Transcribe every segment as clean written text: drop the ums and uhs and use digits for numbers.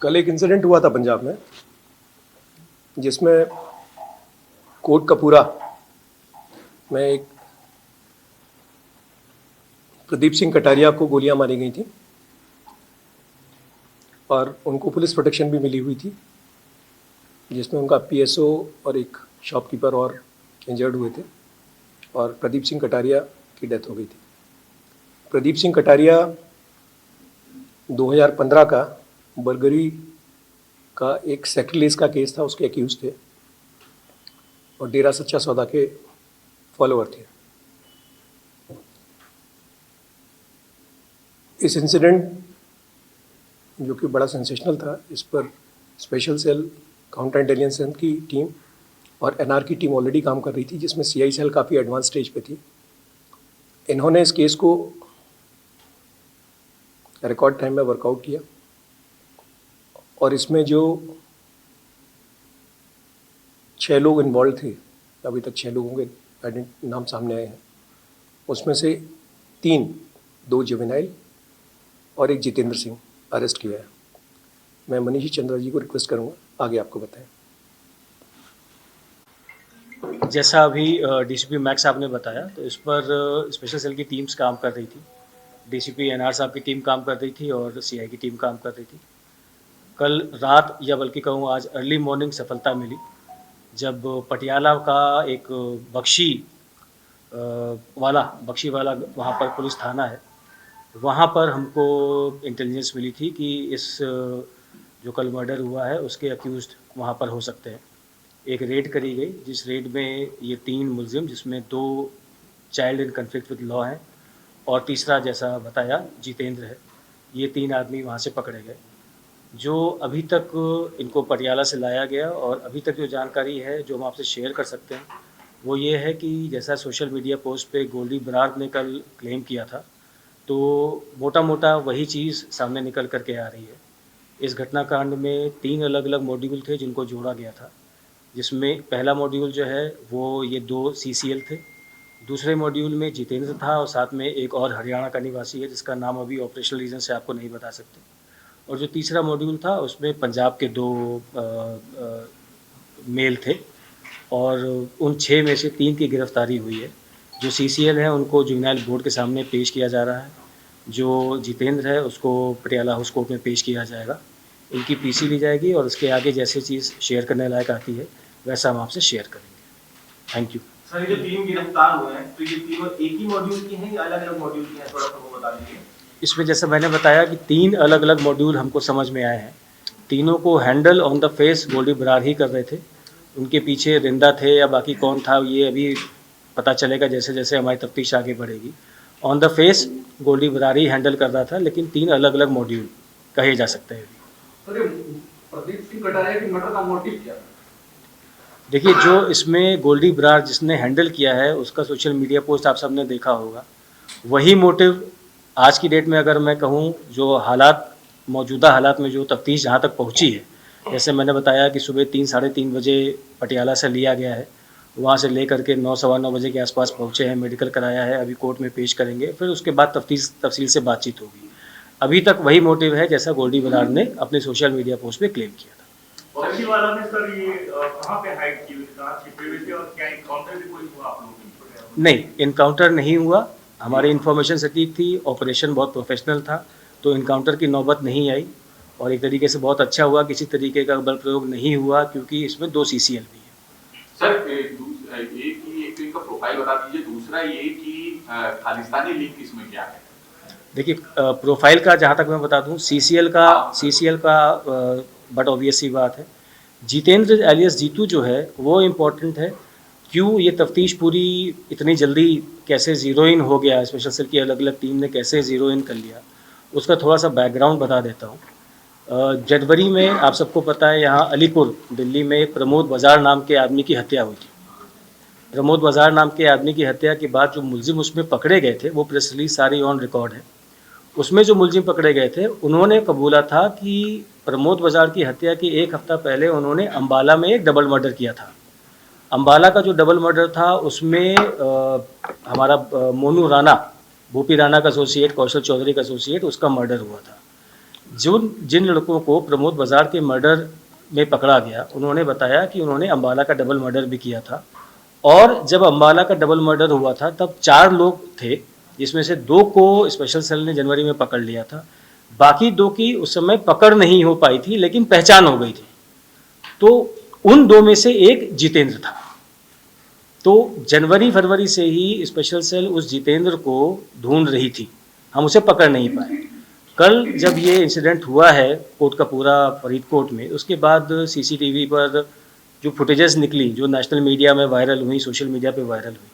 कल एक इंसिडेंट हुआ था पंजाब में जिसमें कोट कपूरा में एक प्रदीप सिंह कटारिया को गोलियां मारी गई थी और उनको पुलिस प्रोटेक्शन भी मिली हुई थी, जिसमें उनका पीएसओ और एक शॉपकीपर और इंजर्ड हुए थे और प्रदीप सिंह कटारिया की डेथ हो गई थी। प्रदीप सिंह कटारिया 2015 का बरगरी का एक सेक्रेटरीज का केस था, उसके एक्यूज थे और डेरा सच्चा सौदा के फॉलोअर थे। इस इंसिडेंट जो कि बड़ा सेंसेशनल था, इस पर स्पेशल सेल, काउंटर इंटेलिजेंस की टीम और एनआर की टीम ऑलरेडी काम कर रही थी, जिसमें सीआई सेल काफ़ी एडवांस स्टेज पे थी। इन्होंने इस केस को रिकॉर्ड टाइम में वर्कआउट किया और इसमें जो 6 लोग इन्वॉल्व थे, अभी तक 6 लोगों के नाम सामने आए हैं, उसमें से 2 जुवेनाइल और 1 जितेंद्र सिंह अरेस्ट किया है। मैं मनीष चंद्रा जी को रिक्वेस्ट करूंगा आगे आपको बताएं। जैसा अभी डीसीपी मैक्स साहब ने बताया, तो इस पर स्पेशल सेल की टीम्स काम कर रही थी। डीसीपी एनआर साहब की टीम काम कर रही थी और सीआई की टीम काम कर रही थी। कल रात या बल्कि कहूँ आज अर्ली मॉर्निंग सफलता मिली, जब पटियाला का एक बख्शी वाला वहाँ पर पुलिस थाना है, वहाँ पर हमको इंटेलिजेंस मिली थी कि इस जो कल मर्डर हुआ है उसके अक्यूज़्ड वहाँ पर हो सकते हैं। एक रेड करी गई, जिस रेड में ये 3 मुलजिम, जिसमें 2 child in conflict with law हैं और तीसरा जैसा बताया जितेंद्र है, ये 3 आदमी वहाँ से पकड़े गए। जो अभी तक इनको पटियाला से लाया गया और अभी तक जो जानकारी है जो हम आपसे शेयर कर सकते हैं वो ये है कि जैसा सोशल मीडिया पोस्ट पे गोल्डी बरार ने कल क्लेम किया था, तो मोटा मोटा वही चीज़ सामने निकल कर के आ रही है। इस घटनाकांड में 3 अलग अलग मॉड्यूल थे जिनको जोड़ा गया था, जिसमें पहला मॉड्यूल जो है वो ये 2 सीसीएल थे, दूसरे मॉड्यूल में जितेंद्र था और साथ में एक और हरियाणा का निवासी है जिसका नाम अभी ऑपरेशनल रीज़न से आपको नहीं बता सकते, और जो तीसरा मॉड्यूल था उसमें पंजाब के 2 मेल थे और उन 6 में से 3 की गिरफ्तारी हुई है। जो सीसीएल हैं उनको जुवेनाइल बोर्ड के सामने पेश किया जा रहा है, जो जितेंद्र है उसको पटियाला हाउस कोर्ट में पेश किया जाएगा। इनकी पीसी ली जाएगी और उसके आगे जैसे चीज़ शेयर करने लायक आती है वैसा हम आपसे शेयर करेंगे। Thank you. सर, ये जो 3 गिरफ्तार हुए हैं, तो ये तीनों एक ही मॉड्यूल की हैं या अलग-अलग मॉड्यूल की हैं? थोड़ा सा वो बता दीजिए। इसमें जैसे मैंने बताया कि 3 अलग अलग मॉड्यूल हमको समझ में आए हैं। तीनों को handle on the face Goldy Brar ही कर रहे थे। उनके पीछे रिंदा थे या बाकी कौन था ये अभी पता चलेगा जैसे जैसे हमारी तफ्तीश आगे बढ़ेगी। On the face Goldy Brar ही हैंडल कर रहा था, लेकिन 3 अलग अलग मॉड्यूल कहे जा सकते हैं। प्रदीप सिंह कटारिया की मर्डर का मोटिव क्या था? देखिए, जो इसमें गोल्डी बरार जिसने हैंडल किया है उसका सोशल मीडिया पोस्ट आप सबने देखा होगा। वही मोटिव आज की डेट में अगर मैं कहूँ, जो हालात मौजूदा हालात में जो तफ्तीश जहाँ तक पहुँची है, जैसे मैंने बताया कि सुबह 3 साढ़े 3 बजे पटियाला से लिया गया है, वहाँ से ले करके 9 सवा 9 बजे के आसपास पहुँचे हैं, मेडिकल कराया है, अभी कोर्ट में पेश करेंगे, फिर उसके बाद तफसील से बातचीत होगी। अभी तक वही मोटिव है जैसा गोल्डी बरार ने अपने सोशल मीडिया पोस्ट पे क्लेम किया था। बख्शी वाला ने सर ये कहाँ पे हाइड की हुई थी, कहाँ छिपे हुए थे और क्या इनकाउंटर भी कोई हुआ आप लोगों के? नहीं, इनकाउंटर नहीं हुआ। हमारी इन्फॉर्मेशन सटीक थी, ऑपरेशन बहुत प्रोफेशनल था, तो इनकाउंटर की नौबत नहीं आई और एक तरीके से बहुत अच्छा हुआ, किसी तरीके का बल प्रयोग नहीं हुआ क्योंकि इसमें 2 सीसीएल भी है। सर, एक इनका प्रोफाइल बता दीजिए, दूसरा ये कि खालिस्तानी लिंक इसमें क्या है? देखिए, प्रोफाइल का जहाँ तक मैं बता दूँ, सीसीएल का बट ऑब्वियस सी बात है। जितेंद्र एलियस जीतू जो है वो इम्पोर्टेंट है। क्यों ये तफ्तीश पूरी इतनी जल्दी कैसे ज़ीरो इन हो गया, स्पेशल सेल की अलग अलग टीम ने कैसे ज़ीरो इन कर लिया, उसका थोड़ा सा बैकग्राउंड बता देता हूँ। जनवरी में आप सबको पता है यहाँ अलीपुर दिल्ली में प्रमोद बाज़ार नाम के आदमी की हत्या हुई थी। प्रमोद बाज़ार नाम के आदमी की हत्या के बाद जो मुलजिम उसमें पकड़े गए थे, वो प्रेस रिलीज सारी ऑन रिकॉर्ड है। उसमें जो मुलजिम पकड़े गए थे उन्होंने कबूला था कि प्रमोद बाज़ार की हत्या के 1 हफ्ता पहले उन्होंने अम्बाला में एक डबल मर्डर किया था। अम्बाला का जो डबल मर्डर था उसमें हमारा मोनू राणा, भूपी राणा का एसोसिएट, कौशल चौधरी का एसोसिएट, उसका मर्डर हुआ था। जिन लड़कों को प्रमोद बाजार के मर्डर में पकड़ा गया, उन्होंने बताया कि उन्होंने अम्बाला का डबल मर्डर भी किया था, और जब अम्बाला का डबल मर्डर हुआ था तब 4 लोग थे, जिसमें से 2 को स्पेशल सेल ने जनवरी में पकड़ लिया था। बाकी 2 की उस समय पकड़ नहीं हो पाई थी, लेकिन पहचान हो गई थी। तो उन 2 में से एक जितेंद्र था। तो जनवरी फरवरी से ही स्पेशल सेल उस जितेंद्र को ढूंढ रही थी, हम उसे पकड़ नहीं पाए। कल जब ये इंसिडेंट हुआ है कोर्ट का पूरा फरीदकोट में, उसके बाद सीसीटीवी पर जो फुटेजेस निकली, जो नेशनल मीडिया में वायरल हुई, सोशल मीडिया पे वायरल हुई,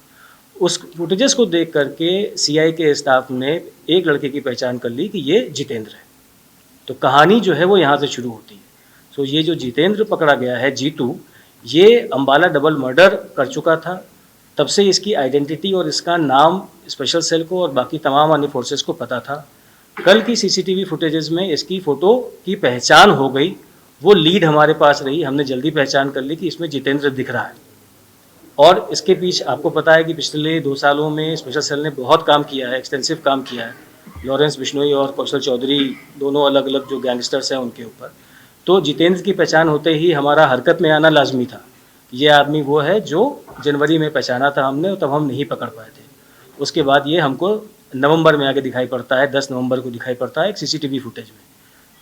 उस फुटेजेस को देख करके सीआई के स्टाफ ने एक लड़के की पहचान कर ली कि ये जितेंद्र है। तो कहानी जो है वो यहाँ से शुरू होती है। सो ये जो जितेंद्र पकड़ा गया है, जीतू, ये अम्बाला डबल मर्डर कर चुका था। तब से इसकी आइडेंटिटी और इसका नाम स्पेशल सेल को और बाकी तमाम अन्य फोर्सेस को पता था। कल की सीसीटीवी फुटेजेस में इसकी फ़ोटो की पहचान हो गई, वो लीड हमारे पास रही, हमने जल्दी पहचान कर ली कि इसमें जितेंद्र दिख रहा है। और इसके पीछे आपको पता है कि पिछले 2 सालों में स्पेशल सेल ने बहुत काम किया है, एक्सटेंसिव काम किया है, लॉरेंस बिश्नोई और कौशल चौधरी दोनों अलग अलग जो गैंगस्टर्स हैं उनके ऊपर। तो जितेंद्र की पहचान होते ही हमारा हरकत में आना लाजमी था। ये आदमी वो है जो जनवरी में पहचाना था हमने, और तब हम नहीं पकड़ पाए थे। उसके बाद ये हमको नवंबर में आगे दिखाई पड़ता है, 10 नवंबर को दिखाई पड़ता है एक सीसीटीवी फुटेज में।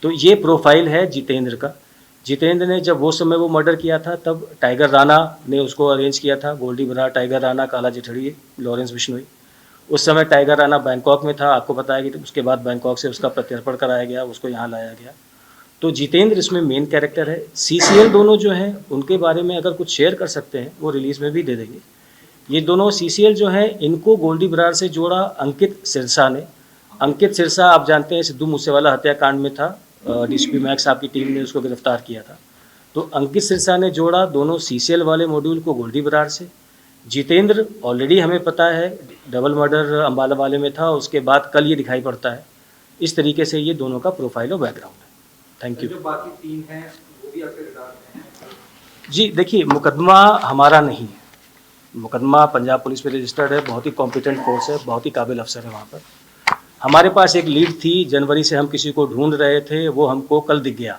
तो ये प्रोफाइल है जितेंद्र का। जितेंद्र ने जब वो समय वो मर्डर किया था तब टाइगर राणा ने उसको अरेंज किया था, गोल्डी बरार, टाइगर राणा, काला जिठड़ी, लॉरेंस बिश्नोई। उस समय टाइगर राणा बैंकॉक में था, आपको पता है कि उसके बाद बैंकॉक से उसका प्रत्यर्पण कराया गया, उसको यहाँ लाया गया। तो जितेंद्र इसमें मेन कैरेक्टर है। सीसीएल दोनों जो हैं उनके बारे में अगर कुछ शेयर कर सकते हैं वो रिलीज़ में भी दे देंगे। ये दोनों सीसीएल जो हैं, इनको गोल्डी बरार से जोड़ा अंकित सिरसा ने। अंकित सिरसा आप जानते हैं सिद्धू मूसेवाला हत्याकांड में था, डीसीपी मैक्स साहब की टीम ने उसको गिरफ्तार किया था। तो अंकित सिरसा ने जोड़ा दोनों सीसीएल वाले मॉड्यूल को गोल्डी बरार से। जितेंद्र ऑलरेडी हमें पता है डबल मर्डर अम्बाला वाले में था, उसके बाद कल ये दिखाई पड़ता है। इस तरीके से ये दोनों का प्रोफाइल और बैकग्राउंड है। Thank you. जो बाकी 3 हैं वो भी आपके रिकॉर्ड में हैं? जी देखिए, मुकदमा हमारा नहीं है, मुकदमा पंजाब पुलिस में रजिस्टर्ड है, बहुत ही कॉम्पिटेंट फोर्स है, बहुत ही काबिल अफसर है वहाँ पर। हमारे पास एक लीड थी, जनवरी से हम किसी को ढूंढ रहे थे, वो हमको कल दिख गया।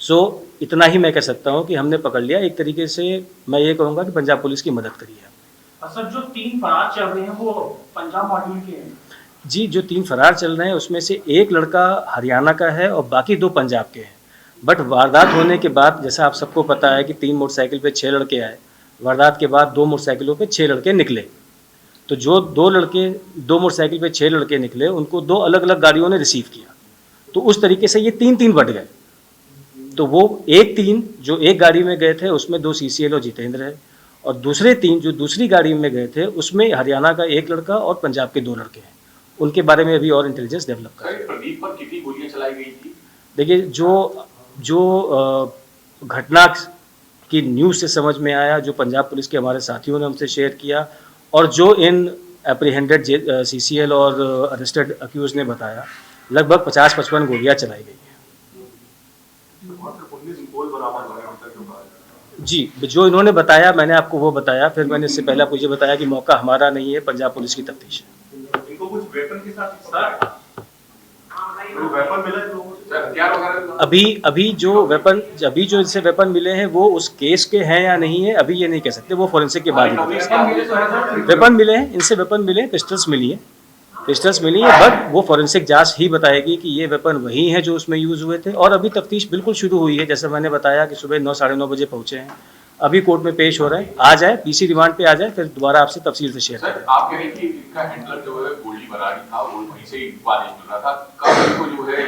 सो इतना ही मैं कह सकता हूँ कि हमने पकड़ लिया। एक तरीके से मैं ये कहूँगा कि पंजाब पुलिस की मदद करी है। सर, जो 3 फरार चल रहे हैं वो पंजाब मॉड्यूल के हैं? जी, जो 3 फरार चल रहे हैं उसमें से एक लड़का हरियाणा का है और बाकी 2 पंजाब के हैं। बट वारदात होने के बाद जैसा आप सबको पता है कि 3 मोटरसाइकिल पे 6 लड़के आए, वारदात के बाद 2 मोटरसाइकिलों पे 6 लड़के निकले। तो जो 2 मोटरसाइकिल पे 6 लड़के निकले, उनको 2 अलग अलग गाड़ियों ने रिसीव किया। तो उस तरीके से ये 3-3 बढ़ गए। तो वो 3 जो एक गाड़ी में गए थे उसमें 2 सीसीएल और जितेंद्र है, और दूसरे 3 जो दूसरी गाड़ी में गए थे उसमें हरियाणा का एक लड़का और पंजाब के 2 लड़के हैं। उनके बारे में अभी और इंटेलिजेंस डेवलप कर रहे हैं। प्रदीप पर कितनी गोलियां चलाई गई थी? देखिए, जो घटना की न्यूज़ से समझ में आया, जो पंजाब पुलिस के हमारे साथियों ने हमसे शेयर किया, और जो इन एप्रीहेंडेड सीसीएल और अरेस्टेड अक्यूज ने बताया, लगभग 50-55 गोलियां चलाई गई हैं। जी, जो इन्होंने बताया मैंने आपको वो बताया, फिर मैंने इससे पहले आपको ये बताया कि मौका हमारा नहीं है, पंजाब पुलिस की तफ्तीश है। इनको कुछ वेपन के साथ वेपन मिला है लोगों से? हथियार वगैरह? अभी जो इनसे वेपन मिले हैं वो उस केस के हैं या नहीं है, अभी ये नहीं कह सकते, वो फोरेंसिक के बाद ही बता सकते। वेपन मिले हैं, इनसे वेपन मिले हैं, पिस्टल्स मिली है, बट वो फोरेंसिक जांच ही बताएगी कि ये वेपन वही हैं जो उसमें यूज़ हुए थे। और अभी तफ्तीश बिल्कुल शुरू हुई है, जैसे मैंने बताया कि सुबह 9 साढ़े 9 बजे पहुँचे हैं, अभी कोर्ट में पेश हो रहे हैं। आ जाए, पीसी रिमांड पे आ जाए, फिर दोबारा आपसे तफसील से शेयर करें। सर, आप कह रहे हैं कि इनका हैंडलर जो है गोल्डी बरार ही था, वो वहीं से इनको आदेश मिल रहा था, कब इनको जो है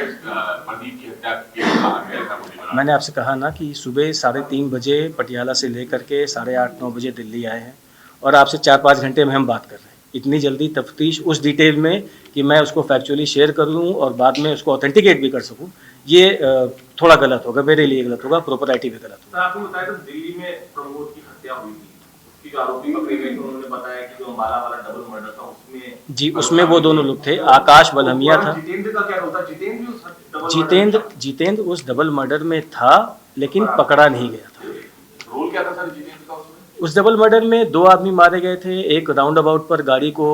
प्रदीप की हत्या के कहा गया था गोल्डी बरार? मैंने आपसे कहा ना कि सुबह 3:30 बजे पटियाला से लेकर के 8:30-9 बजे दिल्ली आए हैं, और आपसे 4-5 घंटे में हम बात कर रहे हैं। इतनी जल्दी तफ्तीश उस डिटेल में कि मैं उसको फैक्चुअली शेयर कर लूँ और बाद में उसको ऑथेंटिकेट भी कर सकूँ, ये थोड़ा गलत होगा, मेरे लिए गलत होगा, प्रॉपराइटी भी गलत होगा। आपको बताया तो दिल्ली में प्रमोद की हत्या हुई थी, उसकी जो आरोपी पकड़े गए थे उन्होंने बताया कि जो अम्बाला वाला डबल मर्डर था उसमें जी, उसमें वो दोनों लोग थे, आकाश बलहमिया था। जितेंद्र का क्या होता? जितेंद्र उस डबल मर्डर में था, लेकिन पकड़ा नहीं गया था। रोल क्या था सर जितेंद्र का उसमें? उस डबल मर्डर में 2 आदमी मारे गए थे, एक राउंड अबाउट पर गाड़ी को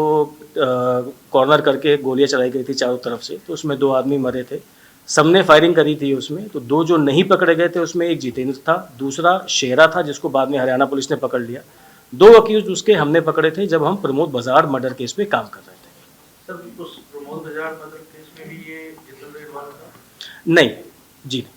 कॉर्नर करके गोलियां चलाई गई थी चारों तरफ से, तो उसमें 2 आदमी मरे थे। सबने फायरिंग करी थी उसमें। तो 2 जो नहीं पकड़े गए थे उसमें एक जितेंद्र था, दूसरा शेरा था जिसको बाद में हरियाणा पुलिस ने पकड़ लिया। 2 अक्यूज उसके हमने पकड़े थे जब हम प्रमोद बाजार मर्डर केस पे काम कर रहे थे। सर उस प्रमोद बाजार मर्डर केस में भी ये जितेंद्र इन्वॉल्व था? नहीं जी नहीं।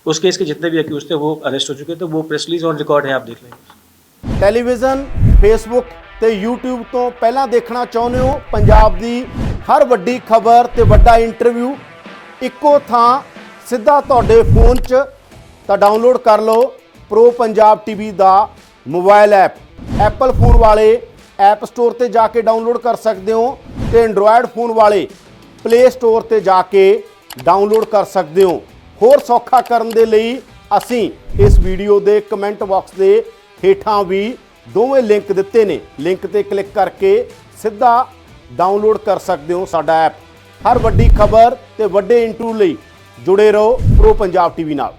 उस केस के जितने भी अक्यूज थे वो अरेस्ट हो चुके थे। वो प्रेस रिलीज ऑन रिकॉर्ड है, आप देख लेंगे। ਟੈਲੀਵਿਜ਼ਨ ਫੇਸਬੁੱਕ ਤੇ YouTube ਤੋਂ ਪਹਿਲਾਂ ਦੇਖਣਾ ਚਾਹੁੰਦੇ ਹੋ ਪੰਜਾਬ ਦੀ ਹਰ ਵੱਡੀ ਖਬਰ ਤੇ ਵੱਡਾ ਇੰਟਰਵਿਊ ਇੱਕੋ ਥਾਂ ਸਿੱਧਾ ਤੁਹਾਡੇ ਫੋਨ 'ਚ ਤਾਂ ਡਾਊਨਲੋਡ ਕਰ ਲਓ ਪ੍ਰੋ ਪੰਜਾਬ ਟੀਵੀ ਦਾ ਮੋਬਾਈਲ ਐਪ। ਐਪਲ ਫੋਨ ਵਾਲੇ ਐਪ ਸਟੋਰ ਤੇ ਜਾ ਕੇ ਡਾਊਨਲੋਡ ਕਰ ਸਕਦੇ ਹੋ ਤੇ ਐਂਡਰੋਇਡ ਫੋਨ ਵਾਲੇ ਪਲੇ ਸਟੋਰ ਤੇ ਜਾ ਕੇ ਡਾਊਨਲੋਡ ਕਰ ਸਕਦੇ ਹੋ। ਹੋਰ ਸੌਖਾ ਕਰਨ ਦੇ ਲਈ ਅਸੀਂ ਇਸ ਵੀਡੀਓ ਦੇ ਕਮੈਂਟ ਬਾਕਸ ਦੇ ਹੇਠਾਂ ਵੀ ਦੋਵੇਂ ਲਿੰਕ ਦਿੱਤੇ ਨੇ। ਲਿੰਕ ਤੇ ਕਲਿੱਕ ਕਰਕੇ ਸਿੱਧਾ ਡਾਊਨਲੋਡ ਕਰ ਸਕਦੇ ਹੋ ਸਾਡਾ ਐਪ। ਹਰ ਵੱਡੀ ਖਬਰ ਤੇ ਵੱਡੇ ਇੰਟਰਵਿਊ ਲਈ ਜੁੜੇ ਰਹੋ ਪ੍ਰੋ ਪੰਜਾਬ ਟੀਵੀ ਨਾਲ।